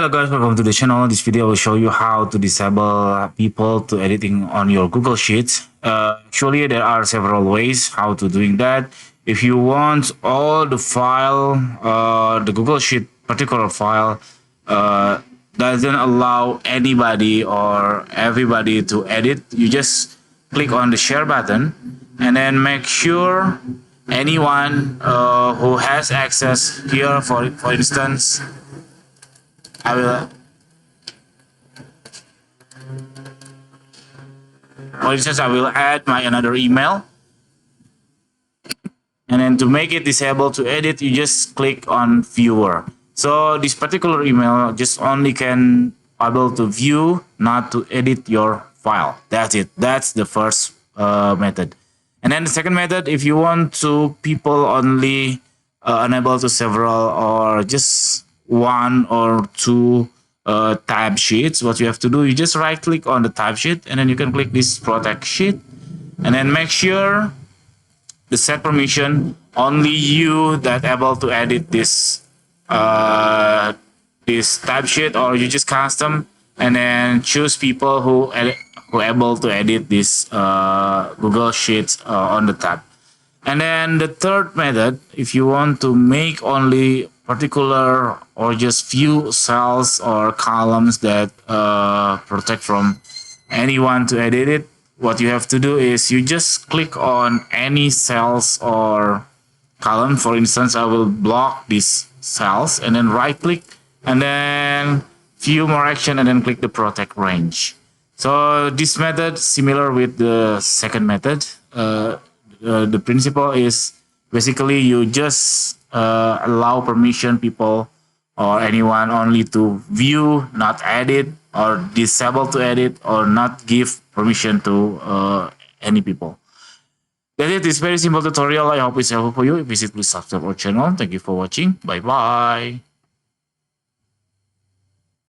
Hello guys, welcome to the channel. This video will show you how to disable people to editing on your Google Sheets. Actually, there are several ways how to doing that. If you want all the file, the Google Sheet particular file doesn't allow anybody or everybody to edit, you just click on the share button and then make sure anyone who has access here, for instance, I will, I will add my another email, and then to make it disabled to edit, you just click on viewer. So this particular email just only can able to view, not to edit your file. That's it. That's the first method. And then the second method, if you want to people only unable to several or just one or two tab sheets, what you have to do, you just right click on the tab sheet and then you can click this protect sheet and then make sure the set permission only you that able to edit this this tab sheet, or you just custom and then choose people who able to edit this Google Sheets on the tab. And then the third method, if you want to make only particular or just few cells or columns that protect from anyone to edit it, what you have to do is you just click on any cells or column. For instance, I will block these cells and then right click and then view more action and then click the protect range. So this method similar with the second method. The principle is basically you just allow permission people or anyone only to view, not edit, or disable to edit, or not give permission to any people. That's it. It's very simple tutorial. I hope it's helpful for you. If it's, please subscribe our channel. Thank you for watching. Bye bye.